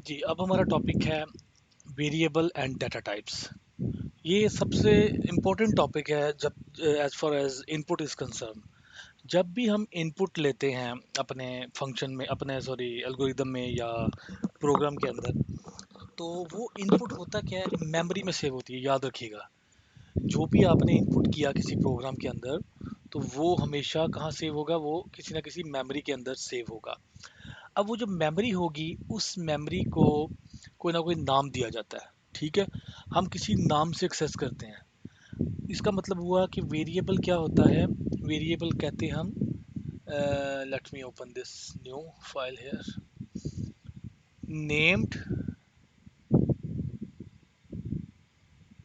जी, अब हमारा टॉपिक है वेरिएबल एंड डाटा टाइप्स। ये सबसे इम्पोर्टेंट टॉपिक है जब as far as input is concern. जब भी हम इनपुट लेते हैं अपने फंक्शन में, अपने सॉरी एल्गोरिदम में या प्रोग्राम के अंदर, तो वो इनपुट होता क्या है, मेमोरी में सेव होती है। याद रखिएगा, जो भी आपने इनपुट किया किसी प्रोग्राम के अंदर, तो वो हमेशा कहाँ सेव होगा, वो किसी ना किसी मेमोरी के अंदर सेव होगा। अब वो जो मेमोरी होगी, उस मेमोरी को कोई ना कोई नाम दिया जाता है। ठीक है, हम किसी नाम से एक्सेस करते हैं। इसका मतलब हुआ कि वेरिएबल क्या होता है। वेरिएबल कहते हैं हम, let me open this new file here, named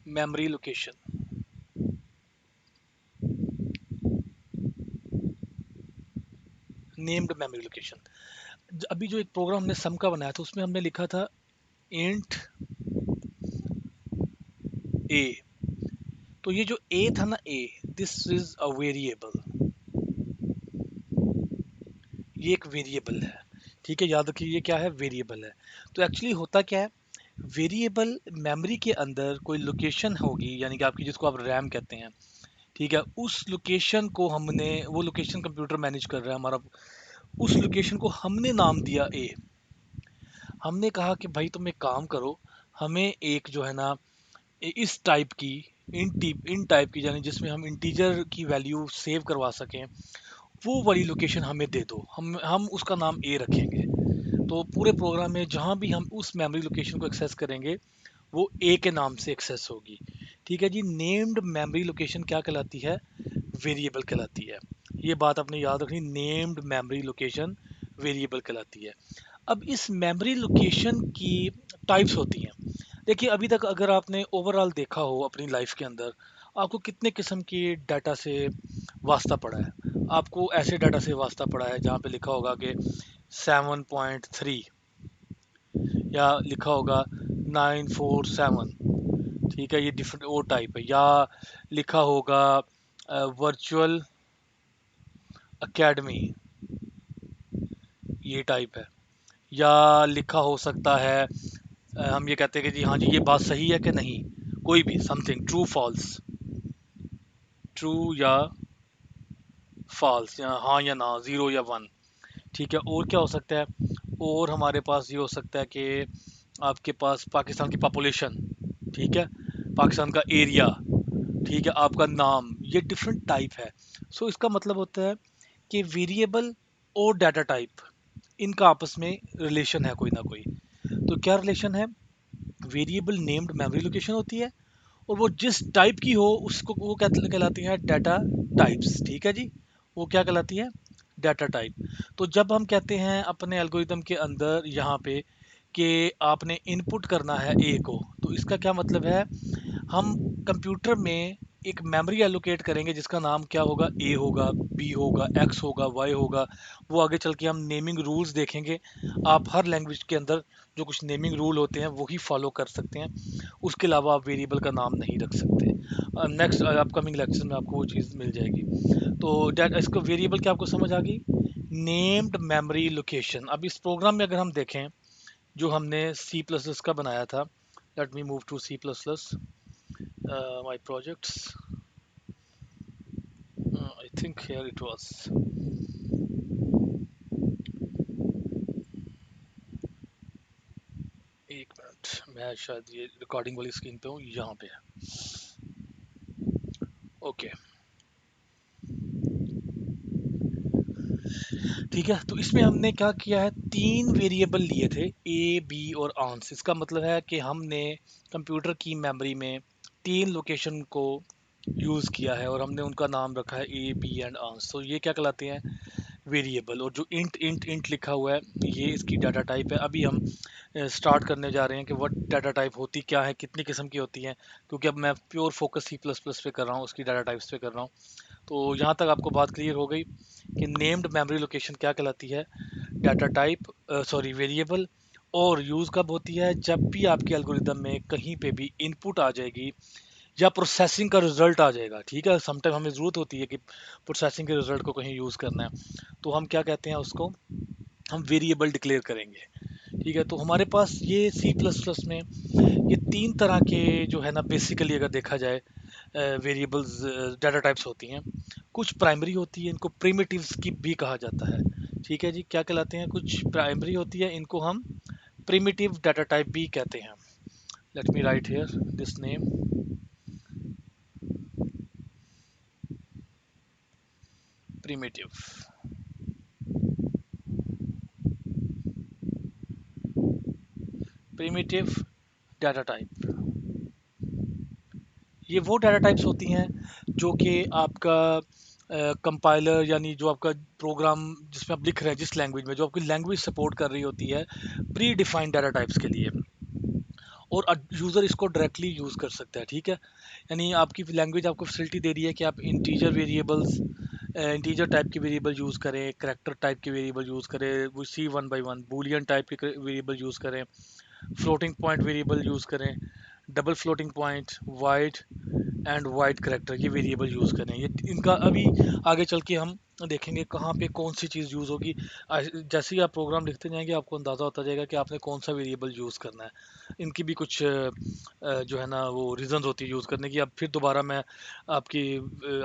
memory location. Named memory location. अभी जो एक प्रोग्राम हमने सम का बनाया था, उसमें हमने लिखा था इंट ए। तो ये जो ए था ना, ए, दिस इज अ वेरिएबल। ये एक वेरिएबल है। ठीक है, याद रखिए ये क्या है, वेरिएबल है। तो एक्चुअली होता क्या है, वेरिएबल मेमोरी के अंदर कोई लोकेशन होगी, यानी कि आपकी जिसको आप रैम कहते हैं। ठीक है, उस लोकेशन को हमने, वो लोकेशन कंप्यूटर मैनेज कर रहा है हमारा, उस लोकेशन को हमने नाम दिया ए। हमने कहा कि भाई तुम एक काम करो, हमें एक जो है ना, इस टाइप की, इन टाइप की, यानी जिसमें हम इंटीजर की वैल्यू सेव करवा सकें, वो वाली लोकेशन हमें दे दो। हम उसका नाम ए रखेंगे। तो पूरे प्रोग्राम में जहाँ भी हम उस मेमोरी लोकेशन को एक्सेस करेंगे, वो ए के नाम से एक्सेस होगी। ठीक है जी, नेम्ड मेमोरी लोकेशन क्या कहलाती है, वेरिएबल कहलाती है। ये बात आपने याद रखनी, नेम्ड मेमोरी लोकेशन वेरिएबल कहलाती है। अब इस मेमोरी लोकेशन की टाइप्स होती हैं। देखिए, अभी तक अगर आपने ओवरऑल देखा हो अपनी लाइफ के अंदर, आपको कितने किस्म की डाटा से वास्ता पड़ा है। आपको ऐसे डाटा से वास्ता पड़ा है जहाँ पे लिखा होगा कि 7.3, या लिखा होगा 947। ठीक है, ये डिफरेंट ओ टाइप है। या लिखा होगा वर्चुअल एकेडमी, ये टाइप है। या लिखा हो सकता है, हम ये कहते हैं कि जी हाँ जी, ये बात सही है कि नहीं, कोई भी समथिंग, ट्रू फॉल्स, ट्रू या फॉल्स, या हाँ या ना, ज़ीरो या वन। ठीक है, और क्या हो सकता है, और हमारे पास ये हो सकता है कि आपके पास पाकिस्तान की पॉपुलेशन, ठीक है, पाकिस्तान का एरिया, ठीक है, आपका नाम, ये डिफरेंट टाइप है। सो इसका मतलब होता है कि वेरिएबल और डाटा टाइप, इनका आपस में रिलेशन है कोई ना कोई। तो क्या रिलेशन है, वेरिएबल नेम्ड मेमोरी लोकेशन होती है, और वो जिस टाइप की हो उसको वो क्या कहलाती है, डाटा टाइप्स। ठीक है जी, वो क्या कहलाती है, डाटा टाइप। तो जब हम कहते हैं अपने एल्गोरिदम के अंदर यहाँ पे कि आपने इनपुट करना है ए को, तो इसका क्या मतलब है, हम कंप्यूटर में एक मेमोरी एलोकेट करेंगे जिसका नाम क्या होगा, ए होगा, बी होगा, एक्स होगा, वाई होगा। वो आगे चल के हम नेमिंग रूल्स देखेंगे। आप हर लैंग्वेज के अंदर जो कुछ नेमिंग रूल होते हैं वही फॉलो कर सकते हैं, उसके अलावा आप वेरिएबल का नाम नहीं रख सकते। नेक्स्ट अपकमिंग लेक्चर में आपको वो चीज़ मिल जाएगी। तो डेट इसको वेरिएबल क्या आपको समझ आ गई, नेम्ड मेमोरी लोकेशन। अब इस प्रोग्राम में अगर हम देखें जो हमने सी प्लस प्लस का बनाया था, let me move to C plus plus, my projects, I think here it was. एक मिनट, मैं शायद ये रिकॉर्डिंग वाली स्क्रीन पे हूँ, यहाँ पे है। ओके, ठीक है, तो इसमें हमने क्या किया है, तीन वेरिएबल लिए थे, ए बी और आंस। इसका मतलब है कि हमने कंप्यूटर की मेमोरी में तीन लोकेशन को यूज़ किया है और हमने उनका नाम रखा है ए बी एंड आंस। तो ये क्या कहलाते हैं, वेरिएबल। और जो इंट इंट इंट लिखा हुआ है, ये इसकी डाटा टाइप है। अभी हम स्टार्ट करने जा रहे हैं कि व्हाट डाटा टाइप होती क्या है, कितनी किस्म की होती हैं, क्योंकि अब मैं pure focus C plus plus पे कर रहा हूँ, उसकी डाटा टाइप्स पे कर रहा हूँ। तो यहाँ तक आपको बात क्लियर हो गई कि नेम्ड मेमोरी लोकेशन क्या कहलाती है, डाटा टाइप, सॉरी वेरिएबल। और यूज़ कब होती है, जब भी आपके एल्गोरिदम में कहीं पे भी इनपुट आ जाएगी या प्रोसेसिंग का रिजल्ट आ जाएगा। ठीक है, समटाइम हमें ज़रूरत होती है कि प्रोसेसिंग के रिजल्ट को कहीं यूज़ करना है, तो हम क्या कहते हैं उसको, हम वेरिएबल डिक्लेयर करेंगे। ठीक है, तो हमारे पास ये सी प्लस प्लस में ये तीन तरह के जो है ना, बेसिकली अगर देखा जाए वेरिएबल्स डाटा टाइप्स होती हैं। कुछ प्राइमरी होती है, इनको प्रिमिटिव्स की भी कहा जाता है। ठीक है जी, क्या कहलाते हैं? कुछ प्राइमरी होती है, इनको हम प्रिमिटिव डाटा टाइप भी कहते हैं। Let me right here this name, primitive. Primitive data type, ये वो डाटा टाइप्स होती हैं जो कि आपका कंपाइलर, यानी जो आपका प्रोग्राम जिसमें आप लिख रहे हैं, जिस लैंग्वेज में, जो आपकी लैंग्वेज सपोर्ट कर रही होती है प्री डिफाइंड डाटा टाइप्स के लिए, और यूज़र इसको डायरेक्टली यूज़ कर सकता है। ठीक है, यानी आपकी लैंग्वेज आपको फैसिलिटी दे रही है कि आप इंटीजर वेरिएबल्स, इंटीजर टाइप के वेरिएबल यूज़ करें, करैक्टर टाइप के वेरिएबल यूज़ करें, वो see one by one boolean type के वेरिएबल यूज़ करें, फ्लोटिंग पॉइंट वेरिएबल यूज़ करें, double floating point, wide and wide character, ये वेरिएबल यूज़ करें। ये इनका अभी आगे चल के हम देखेंगे कहाँ पे कौन सी चीज़ यूज़ होगी। जैसे ही आप प्रोग्राम लिखते जाएंगे आपको अंदाज़ा होता जाएगा कि आपने कौन सा वेरिएबल यूज़ करना है। इनकी भी कुछ जो है ना वो रीजंस होती है यूज़ करने की। अब फिर दोबारा मैं आपकी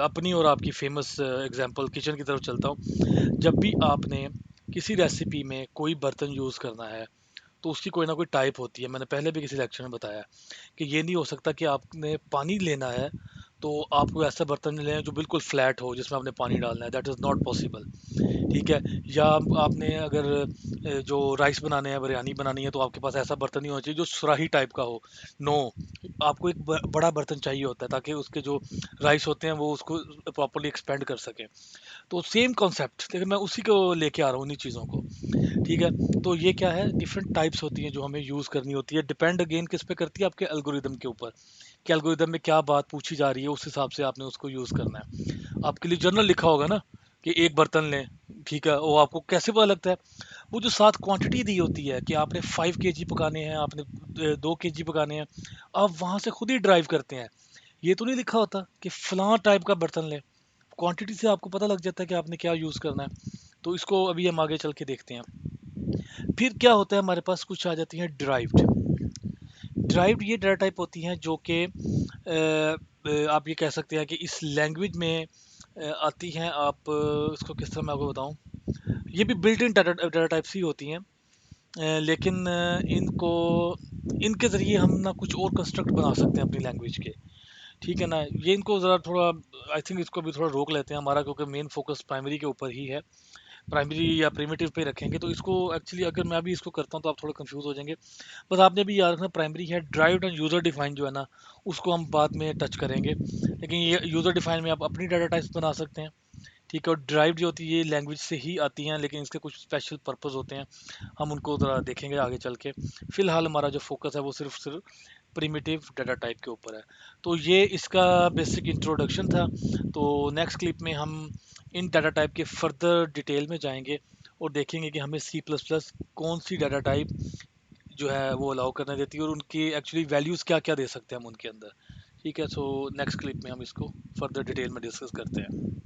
अपनी और आपकी फेमस एग्जांपल किचन की तरफ चलता हूँ। जब भी आपने किसी रेसिपी में कोई बर्तन यूज़ करना है तो उसकी कोई ना कोई टाइप होती है। मैंने पहले भी किसी लेक्चर में बताया कि ये नहीं हो सकता कि आपने पानी लेना है तो आप कोई ऐसा बर्तन लें जो बिल्कुल फ्लैट हो जिसमें आपने पानी डालना है, दैट इज़ नॉट पॉसिबल। ठीक है, या आपने अगर जो राइस बनाने हैं, बिरयानी बनानी है, तो आपके पास ऐसा बर्तन नहीं होना चाहिए जो सुराही टाइप का हो। नो, आपको एक बड़ा बर्तन चाहिए होता है ताकि उसके जो राइस होते हैं वो उसको प्रॉपरली एक्सपेंड कर सकें। तो सेम कॉन्सेप्ट, लेकिन मैं उसी को लेके आ रहा हूँ उन्हीं चीज़ों को। ठीक है, तो ये क्या है, डिफरेंट टाइप्स होती हैं जो हमें यूज़ करनी होती है। डिपेंड अगेन किस पे करती है, आपके एल्गोरिदम के ऊपर कि एल्गोरिदम में क्या बात पूछी जा रही है, उस हिसाब से आपने उसको यूज़ करना है। आपके लिए जर्नल लिखा होगा ना कि एक बर्तन लें, ठीक है, वो आपको कैसे पता लगता है? वो जो साथ क्वांटिटी दी होती है कि आपने 5 kg पकाने हैं, आपने 2 kg पकाने हैं, आप वहाँ से खुद ही ड्राइव करते हैं। ये तो नहीं लिखा होता कि फलां टाइप का बर्तन लें। क्वांटिटी से आपको पता लग जाता है कि आपने क्या यूज़ करना है। तो इसको अभी हम आगे चल के देखते हैं। फिर क्या होता है, हमारे पास कुछ आ जाती हैं ड्राइव्ड। ड्राइव्ड ये डाटा टाइप होती हैं जो कि आप ये कह सकते हैं कि इस लैंग्वेज में आती हैं। आप इसको किस तरह मैं आपको बताऊं, ये भी बिल्ट इन डाटा टाइप्स ही होती हैं। लेकिन इनको, इनके ज़रिए हम ना कुछ और कंस्ट्रक्ट बना सकते हैं अपनी लैंग्वेज के। ठीक है ना, ये इनको ज़रा थोड़ा, आई थिंक इसको भी थोड़ा रोक लेते हैं हमारा, क्योंकि मेन फोकस प्राइमरी के ऊपर ही है। प्राइमरी या प्रिमिटिव पे रखेंगे तो इसको एक्चुअली अगर मैं भी इसको करता हूँ तो आप थोड़ा कंफ्यूज हो जाएंगे। बस आपने भी याद रखना, प्राइमरी है। ड्राइव्ड एंड यूज़र डिफाइन जो है ना, उसको हम बाद में टच करेंगे। लेकिन ये यूज़र डिफाइन में आप अपनी डाटा टाइप्स बना सकते हैं। ठीक है, और ड्राइव जो होती है ये लैंग्वेज से ही आती हैं, लेकिन इसके कुछ स्पेशल पर्पस होते हैं, हम उनको ज़रा देखेंगे आगे चल के। फिलहाल हमारा जो फोकस है वो सिर्फ सिर्फ प्रिमिटिव डाटा टाइप के ऊपर है। तो ये इसका बेसिक इंट्रोडक्शन था। तो नेक्स्ट क्लिप में हम इन डाटा टाइप के फर्दर डिटेल में जाएंगे और देखेंगे कि हमें सी प्लस प्लस कौन सी डाटा टाइप जो है वो अलाउ करने देती है, और उनकी एक्चुअली वैल्यूज़ क्या क्या दे सकते हैं हम उनके अंदर। ठीक है, सो नेक्स्ट क्लिप में हम इसको फर्दर डिटेल में डिस्कस करते हैं।